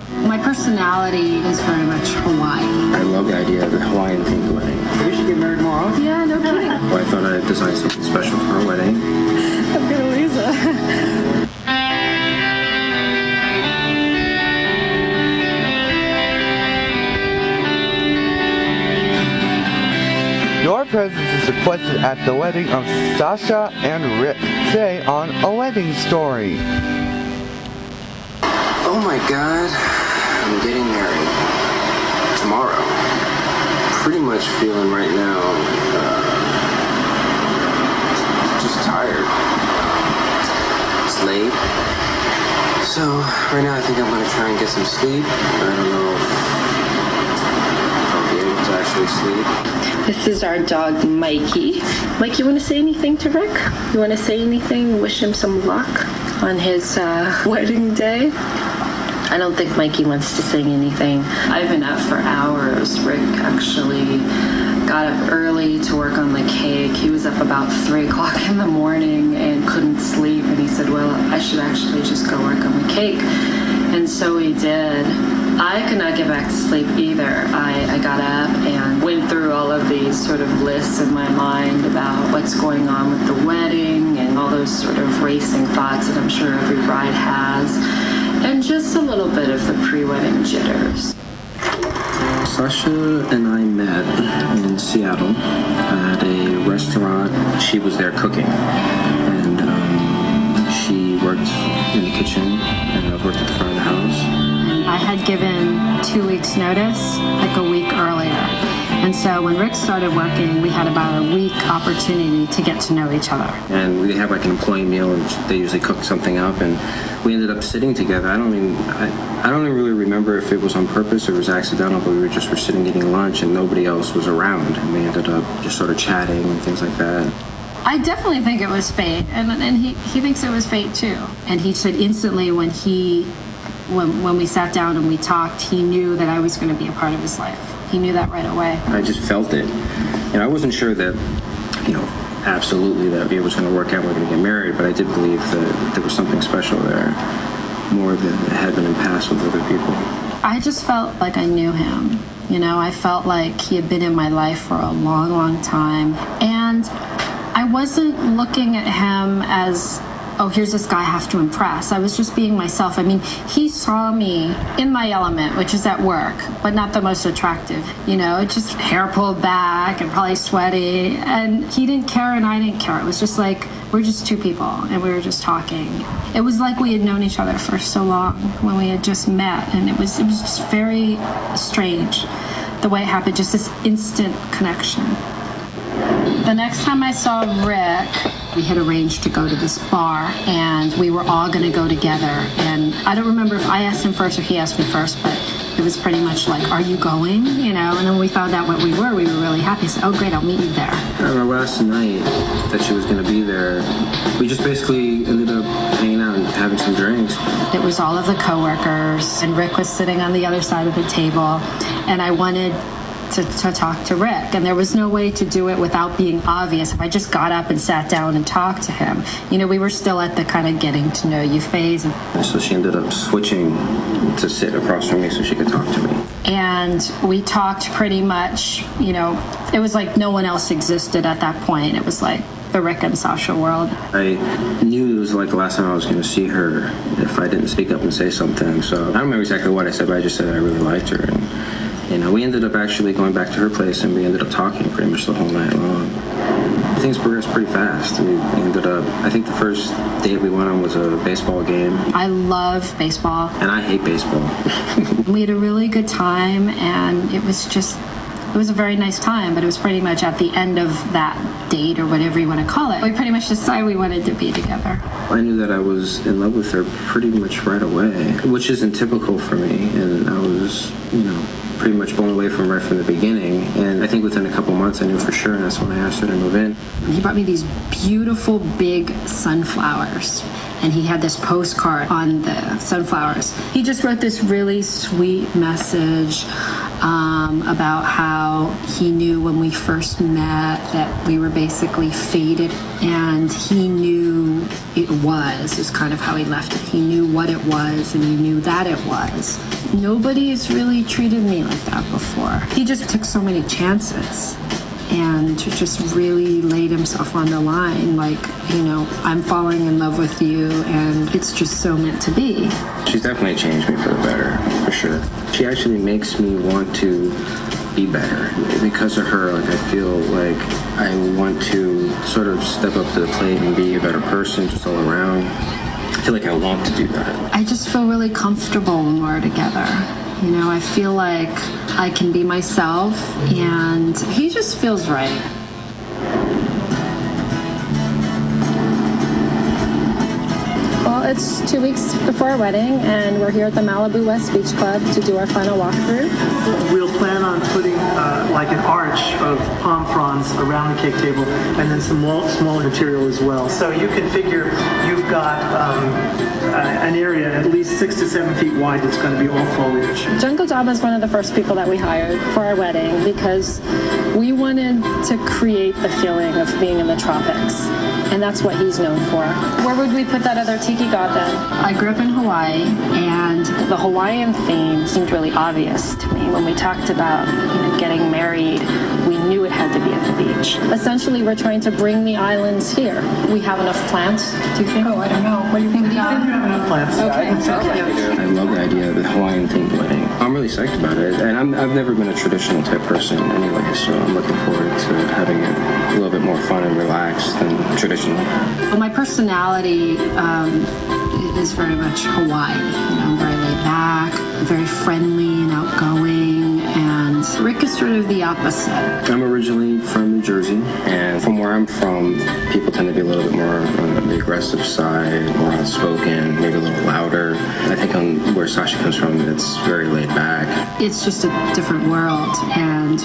My personality is very much Hawaiian. I love the idea of a Hawaiian themed wedding. We should get married more often. Yeah, no kidding. Well, I thought I'd design something special for a wedding. I'm gonna lose it. Your presence is requested at the wedding of Sasha and Rick. Today on A Wedding Story. Oh my god, I'm getting married tomorrow. Pretty much feeling right now, just tired. It's late. So, right now I think I'm gonna try and get some sleep. I don't know if I'll be able to actually sleep. This is our dog, Mikey. Mike, you want to say anything to Rick? You want to say anything? Wish him some luck on his wedding day? I don't think Mikey wants to sing anything. I've been up for hours. Rick actually got up early to work on the cake. He was up about 3 o'clock in the morning and couldn't sleep. And he said, well, I should actually just go work on the cake. And so he did. I could not get back to sleep either. I got up and went through all of these sort of lists in my mind about what's going on with the wedding and all those sort of racing thoughts that I'm sure every bride has. And just a little bit of the pre-wedding jitters. Sasha and I met in Seattle at a restaurant. She was there cooking, and she worked in the kitchen, and I worked at the front of the house. I had given 2 weeks notice, like a week earlier. And so when Rick started working, we had about a week opportunity to get to know each other. And we have like an employee meal, and they usually cook something up, and we ended up sitting together. I don't even really remember if it was on purpose or it was accidental, but we were sitting eating lunch, and nobody else was around, and we ended up just sort of chatting and things like that. I definitely think it was fate, and he thinks it was fate too. And he said instantly when we sat down and we talked, he knew that I was going to be a part of his life. He knew that right away. I just felt it. And I wasn't sure that, absolutely that it was going to work out, we're going to get married, but I did believe that there was something special there, more than had been in past with other people. I just felt like I knew him. I felt like he had been in my life for a long, long time. And I wasn't looking at him as, oh, here's this guy I have to impress. I was just being myself. I mean, he saw me in my element, which is at work, but not the most attractive. Just hair pulled back and probably sweaty. And he didn't care and I didn't care. It was just like, we're just two people and we were just talking. It was like we had known each other for so long when we had just met. And it was just very strange the way it happened, just this instant connection. The next time I saw Rick, we had arranged to go to this bar, and we were all going to go together. And I don't remember if I asked him first or he asked me first, but it was pretty much like, are you going? And then when we found out what we were really happy. I said, oh, great, I'll meet you there. Our last night that she was going to be there, we just basically ended up hanging out and having some drinks. It was all of the coworkers, and Rick was sitting on the other side of the table, and I wanted to talk to Rick, and there was no way to do it without being obvious. If I just got up and sat down and talked to him, we were still at the kind of getting to know you phase. And so she ended up switching to sit across from me so she could talk to me. And we talked pretty much, it was like no one else existed at that point. It was like the Rick and Sasha world. I knew it was like the last time I was going to see her if I didn't speak up and say something. So I don't remember exactly what I said, but I just said I really liked her. And we ended up actually going back to her place, and we ended up talking pretty much the whole night long. Things progressed pretty fast. We ended up, I think the first date we went on was a baseball game. I love baseball. And I hate baseball. We had a really good time, and it was a very nice time, but it was pretty much at the end of that date, or whatever you want to call it. We pretty much decided we wanted to be together. I knew that I was in love with her pretty much right away, which isn't typical for me, and I was, pretty much blown away from right from the beginning. And I think within a couple months I knew for sure, and that's when I asked her to move in. He brought me these beautiful big sunflowers, and he had this postcard on the sunflowers. He just wrote this really sweet message about how he knew when we first met that we were basically fated, and he knew it is kind of how he left it. He knew what it was, and he knew that it was. Nobody's really treated me like that before. He just took so many chances and just really laid himself on the line, like, you know, I'm falling in love with you and it's just so meant to be. She's definitely changed me for the better, for sure. She actually makes me want to be better. Because of her, like, I feel like I want to sort of step up to the plate and be a better person just all around. I feel like I want to do that. I just feel really comfortable when we're together. You know, I feel like I can be myself, and he just feels right. Well, it's 2 weeks before our wedding, and we're here at the Malibu West Beach Club to do our final walkthrough. We'll plan on putting like an arch of palm fronds around the cake table, and then some smaller material as well. So you can figure you've got an area at least 6 to 7 feet wide that's going to be all foliage. Jungle Job is one of the first people that we hired for our wedding because we wanted to create the feeling of being in the tropics, and that's what he's known for. Where would we put that other tiki god then? I grew up in Hawaii, and The Hawaiian theme seemed really obvious to me when we talked about, getting married. We knew it had to be at the beach. Essentially, we're trying to bring the islands here. We have enough plants, do you think? Oh, I don't know. What do you think? You have enough plants. Okay. I love the idea of the Hawaiian themed wedding. I'm really psyched about it, and I've never been a traditional type person anyway, so I'm looking forward to having it a little bit more fun and relaxed than traditional. well, my personality is very much Hawaii. I'm very laid back, very friendly and outgoing, and Rick is sort of the opposite. I'm originally from New Jersey, and from where I'm from, people tend to be a little bit more on the aggressive side, more outspoken, maybe a little louder. I think on where Sasha comes from, it's very laid back. It's just a different world, and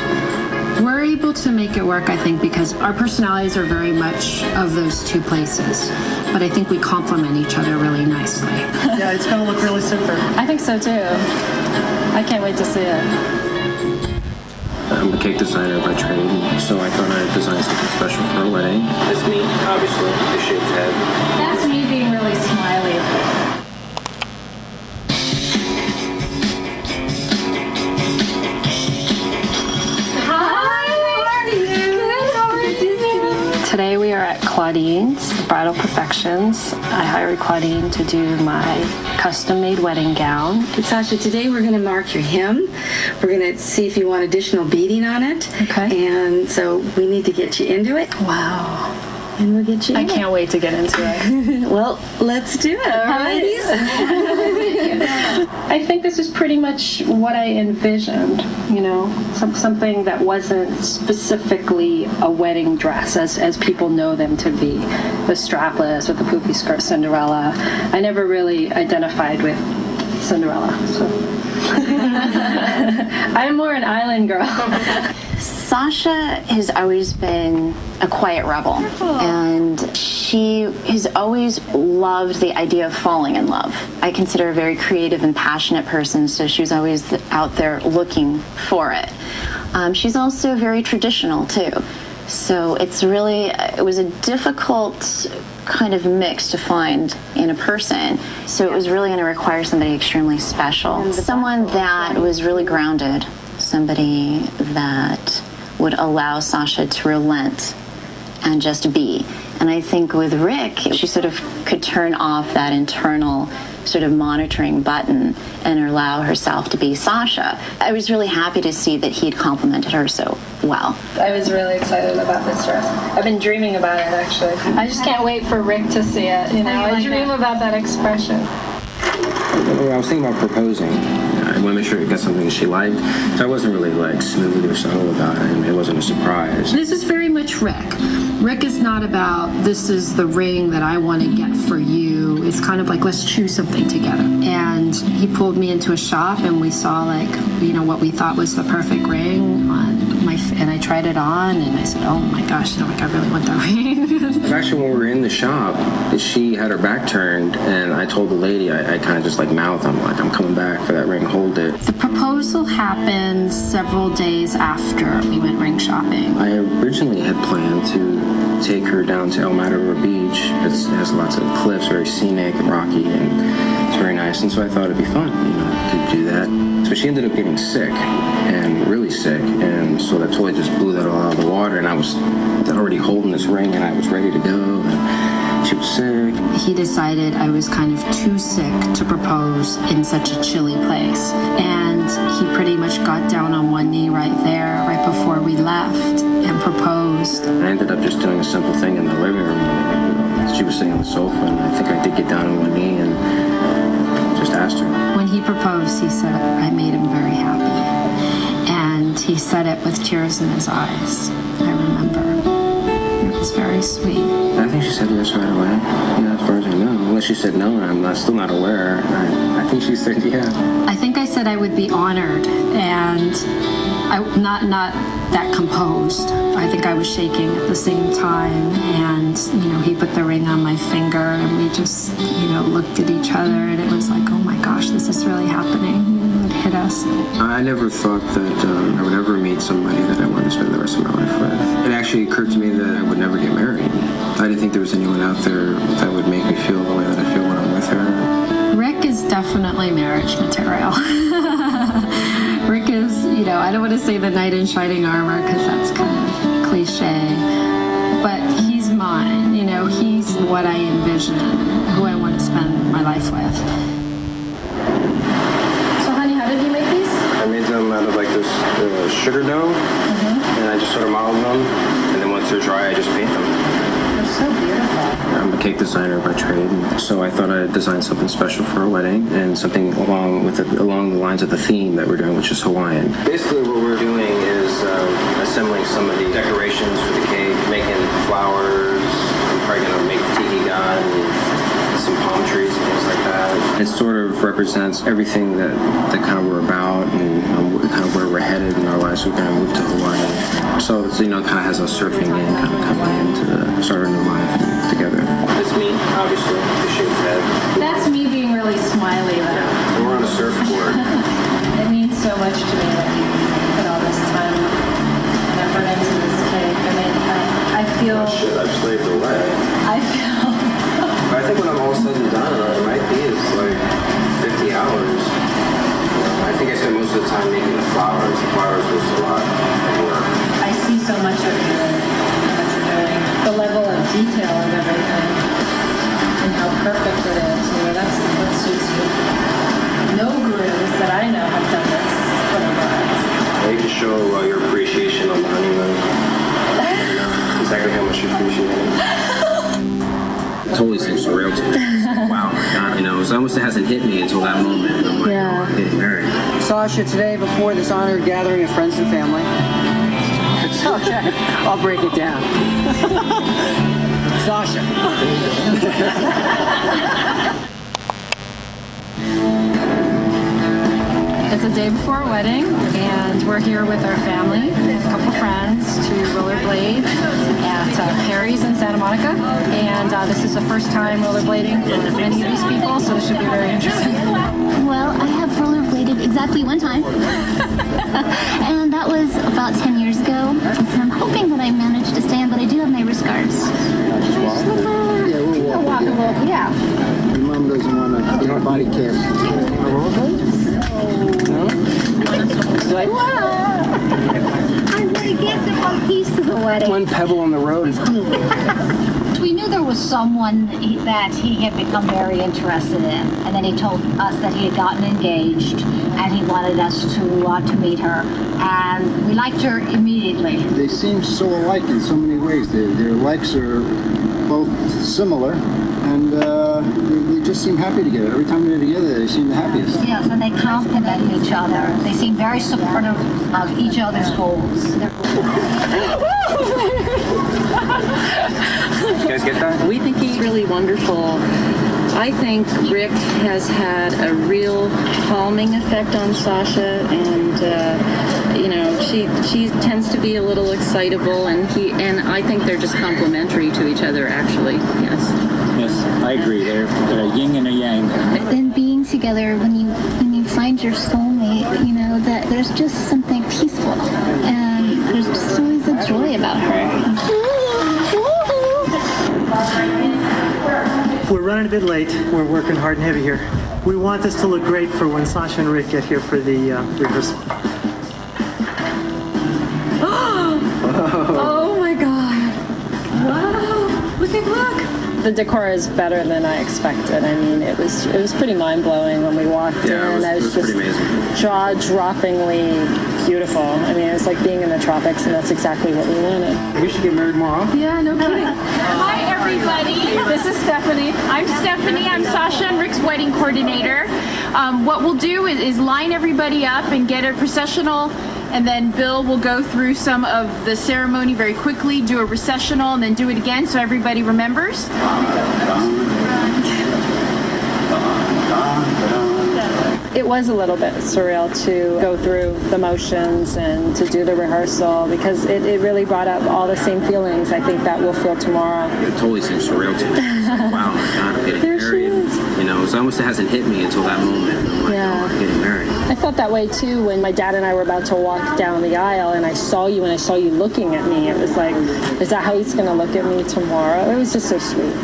we're able to make it work, I think, because our personalities are very much of those two places, but I think we complement each other really nicely. Yeah, it's going to look really super. I think so too. I can't wait to see it. I'm a cake designer by trade, so I thought I'd design something special for a wedding. It's me, obviously, the shaved head. That's me being really smiley. Today we are at Claudine's Bridal Perfections. I hired Claudine to do my custom-made wedding gown. Sasha, today we're going to mark your hem. We're going to see if you want additional beading on it. Okay. And so we need to get you into it. Wow. And we'll get you I in can't wait to get into it. Well, let's do it. All right. I think this is pretty much what I envisioned, something that wasn't specifically a wedding dress as people know them to be. The strapless with the poofy skirt Cinderella. I never really identified with Cinderella, so. I'm more an island girl. Sasha has always been a quiet rebel, and she has always loved the idea of falling in love. I consider her a very creative and passionate person, so she was always out there looking for it. She's also very traditional too, so it was a difficult kind of mix to find in a person, so it was really going to require somebody extremely special, someone that was really grounded, somebody that would allow Sasha to relent and just be. And I think with Rick, she sort of could turn off that internal sort of monitoring button and allow herself to be Sasha. I was really happy to see that he'd complimented her so well. I was really excited about this dress. I've been dreaming about it, actually. I just can't wait for Rick to see it. I dream about that expression. I was thinking about proposing. I want to make sure it got something that she liked, so I wasn't really smooth or subtle about it, and it wasn't a surprise. This is very much Rick. Rick is not about, this is the ring that I want to get for you. It's kind of like, let's choose something together. And he pulled me into a shop, and we saw what we thought was the perfect ring on and I tried it on, and I said, oh my gosh, I really want that ring. Actually, when we were in the shop, she had her back turned, and I told the lady, I kind of just like mouthed, I'm coming back for that ring, hold it. The proposal happened several days after we went ring shopping. I originally had planned to take her down to El Matador Beach. It has lots of cliffs, very scenic and rocky, and it's very nice, and so I thought it'd be fun, to do that. So she ended up getting sick, and really sick, and so that totally just blew that all out of the water, and I was already holding this ring, and I was ready to go, and she was sick. He decided I was kind of too sick to propose in such a chilly place, and he pretty much got down on one knee right there, right before we left, and proposed. I ended up just doing a simple thing in the living room. She was sitting on the sofa, and I think I did get down on one knee and just asked her. When he proposed, he said I made him very happy, and he said it with tears in his eyes. I remember. It was very sweet. I think she said yes right away. Yeah, as far as I know. Unless she said no, and I'm still not aware. I think she said yeah. I think I said I would be honored, and not that composed. I think I was shaking at the same time, and he put the ring on my finger, and we just looked at each other, and it was like, oh my gosh, this is really happening. It hit us. I never thought that I would ever meet somebody that I wanted to spend the rest of my life with. It actually occurred to me that I would never get married. I didn't think there was anyone out there that would make me feel the way that I feel when I'm with her. Rick is definitely marriage material. Rick is, I don't want to say the knight in shining armor because that's kind of cliche, but he's mine. He's what I envision, who I want to spend my life with. So, honey, how did you make these? I made them out of like this sugar dough, and I just sort of modeled them, and then once they're dry, I just paint them. They're so beautiful. I'm a cake designer by trade, so I thought I'd design something special for a wedding and something along the lines of the theme that we're doing, which is Hawaiian. Basically, what we're doing is assembling some of the decorations for the cake, making flowers. I'm probably gonna make a tiki god and some palm trees and things like that. It sort of represents everything that kind of we're about and kind of where we're headed in our lives. We're gonna move to Hawaii, so it's, kind of has a surfing in, kind of coming in to start a new life together. It's me, obviously, the shaved head. That's me being really smiley, though. We're on a surfboard. It means so much to me that you put all this time and effort into this cake. I mean, I feel... Oh, shit, I've slaved away. I feel... I think when I'm all said and done, it might be like 50 hours. I think I spent most of the time making the flowers. The flowers was a lot of work. I see so much of you in what you're doing. The level of detail of everything and how perfect it is. That's what suits you. No gurus that I know have done this. You can show your appreciation on the honeymoon. Exactly how much you appreciate it. It totally seems surreal to me. Wow, my God. It almost hasn't hit me until that moment. I'm like, Yeah. I'm getting married. Sasha, today before this honored gathering of friends and family. Okay, I'll break it down. Sasha. It's a day before our wedding, and we're here with our family and a couple friends to rollerblade at Perry's in Santa Monica. And this is the first time rollerblading for many of these people, so this should be very interesting. Well, I have rollerbladed exactly one time, and that was about 10 years ago. So I'm hoping that I managed to stand, but I do have my wrist guards. Walk a little, yeah. Your mom doesn't want to get body cam. Wow! I'm going to get the one piece to the wedding. One pebble on the road is We knew there was someone that he had become very interested in, and then he told us that he had gotten engaged, and he wanted us to meet her, and we liked her immediately. They seem so alike in so many ways. Their likes are both similar, and they just seem happy together. Every time they're together, they seem the happiest. Yes, and they compliment each other. They seem very supportive of each other's goals. You guys get that? We think he's really wonderful. I think Rick has had a real calming effect on Sasha, and She tends to be a little excitable, and I think they're just complementary to each other, actually. Yes, I agree. They're a yin and a yang. And being together, when you find your soulmate, you know that there's just something peaceful, and there's just always a joy about her. We're running a bit late. We're working hard and heavy here. We want this to look great for when Sasha and Rick get here for the rehearsal. Oh my God! Wow! Look! The decor is better than I expected. I mean, it was pretty mind blowing when we walked in. It was just pretty amazing. Jaw-droppingly beautiful. I mean, it's like being in the tropics, and that's exactly what we wanted. We should get married more often. Yeah, no kidding. Hi, everybody. This is Stephanie. I'm Stephanie. I'm Sasha and Rick's wedding coordinator. What we'll do is line everybody up and get a processional, and then Bill will go through some of the ceremony very quickly, do a recessional, and then do it again so everybody remembers. It was a little bit surreal to go through the motions and to do the rehearsal, because it really brought up all the same feelings I think that we'll feel tomorrow. It totally seems surreal to me. It's like, wow, my God, I'm getting married. You know, it's almost hasn't hit me until that moment. I'm like, oh, I'm getting married. I felt that way too when my dad and I were about to walk down the aisle, and I saw you looking at me. It was like, is that how he's going to look at me tomorrow? It was just so sweet.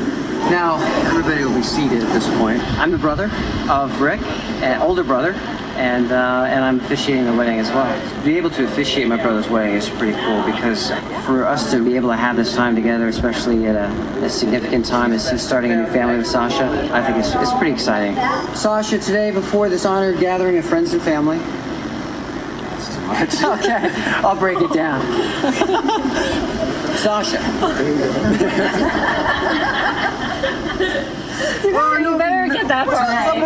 Now, everybody will be seated at this point. I'm the brother of Rick, an older brother, and I'm officiating the wedding as well. To be able to officiate my brother's wedding is pretty cool, because for us to be able to have this time together, especially at a significant time as he's starting a new family with Sasha, I think it's pretty exciting. Sasha, today before this honored gathering of friends and family. Okay, I'll break it down. Sasha. Well, you better get that part right.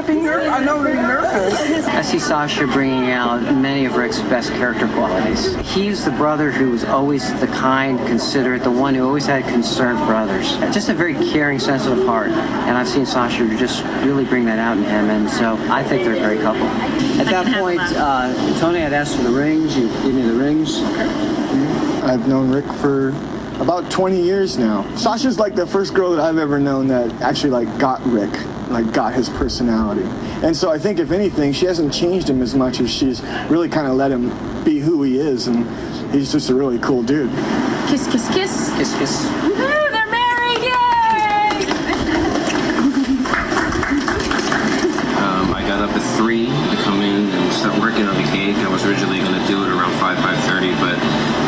I know I'm nervous. I see Sasha bringing out many of Rick's best character qualities. He's the brother who was always the kind, considerate, the one who always had concern for others. Just a very caring, sensitive heart. And I've seen Sasha just really bring that out in him, and so I think they're a great couple. At that point, Tony had asked for the rings. You gave me the rings. I've known Rick for about 20 years now. Sasha's like the first girl that I've ever known that actually like got Rick, like got his personality. And so I think if anything, she hasn't changed him as much as she's really kind of let him be who he is, and he's just a really cool dude. Kiss, kiss, kiss. Kiss, kiss. Woohoo, they're married, yay! I got up at 3 to come in and start working on the cake. I was originally going to do it around 5:30, but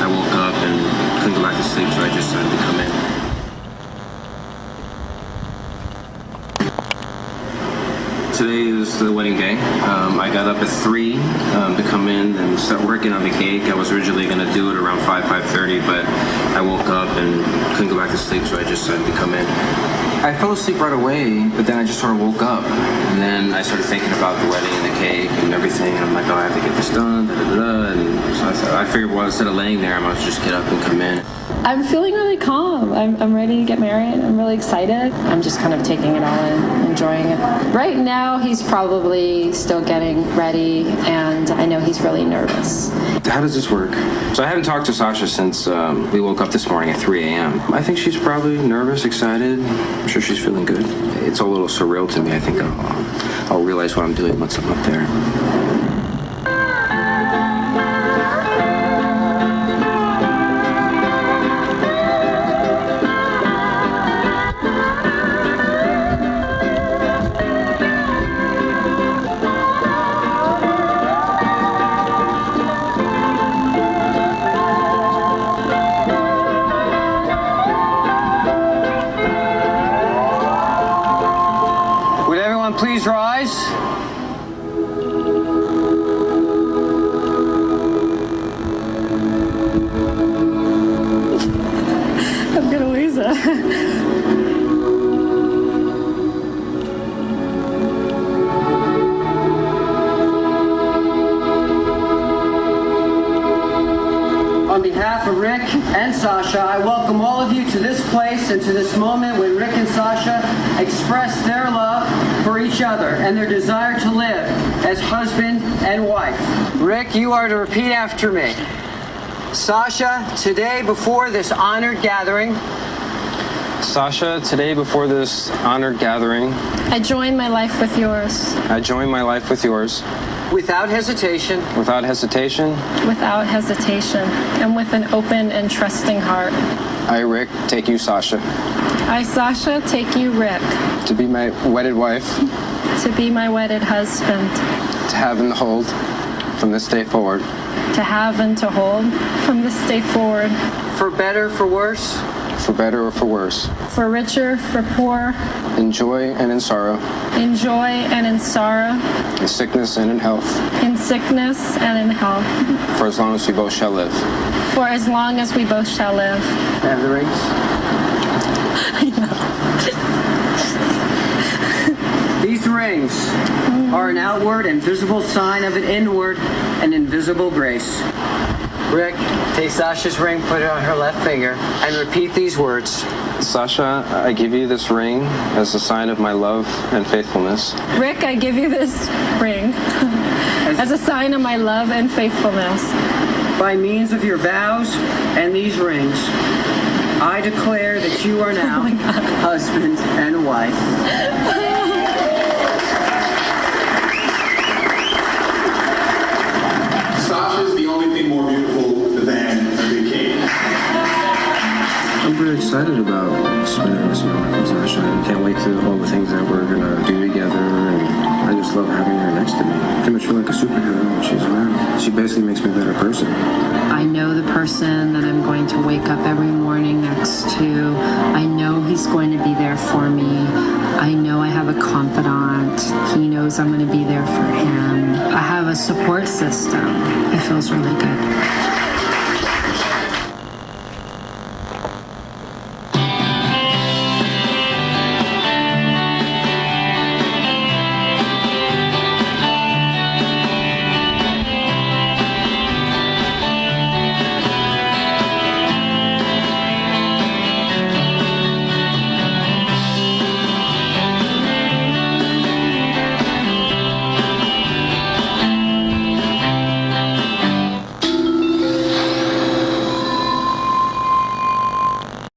I woke up and couldn't go back to sleep, so I just decided to come in. Today is the wedding day. I got up at 3 to come in and start working on the cake. I was originally going to do it around 5:30, but I woke up and couldn't go back to sleep, so I just decided to come in. I fell asleep right away, but then I just sort of woke up, and then I started thinking about the wedding and the cake and everything, and I'm like, oh, I have to get this done, and so I figured, well, instead of laying there, I might just get up and come in. I'm feeling really calm. I'm ready to get married. I'm really excited. I'm just kind of taking it all in, enjoying it. Right now, he's probably still getting ready, and I know he's really nervous. How does this work? So I haven't talked to Sasha since we woke up this morning at 3 a.m. I think she's probably nervous, excited. I'm sure she's feeling good. It's a little surreal to me. I think I'll realize what I'm doing once I'm up there. Please rise. I'm gonna lose it. On behalf of Rick and Sasha, I welcome all of you to this place and to this moment when Rick and Sasha express their love for each other and their desire to live as husband and wife. Rick, you are to repeat after me. Sasha, today before this honored gathering, Sasha, today before this honored gathering, I join my life with yours. I join my life with yours. without hesitation, Without hesitation, Without hesitation, and with an open and trusting heart. I, Rick, take you, Sasha, I, Sasha, take you, Rick, to be my wedded wife, to be my wedded husband, to have and hold from this day forward. to have and to hold from this day forward, for better, for worse, For better or for worse. for richer, for poor, In joy and in sorrow. in joy and in sorrow, In sickness and in health. in sickness and in health, For as long as we both shall live. for as long as we both shall live. have the rings. These rings are an outward and visible sign of an inward and invisible grace. Rick, take Sasha's ring, put it on her left finger, and repeat these words. Sasha, I give you this ring as a sign of my love and faithfulness. Rick, I give you this ring as a sign of my love and faithfulness. By means of your vows and these rings, I declare that you are now husband and wife. Sasha's the only thing more beautiful than a big cake. I'm very excited about spending the rest of my life with Sasha. I can't wait to all the things that we're gonna do together, and I just love having her next to me. I pretty much feel like a superhero when she's around. She basically makes me a better person. I know the person that I'm going to wake up every morning next to. I know he's going to be there for me. I know I have a confidant. He knows I'm going to be there for him. I have a support system. It feels really good.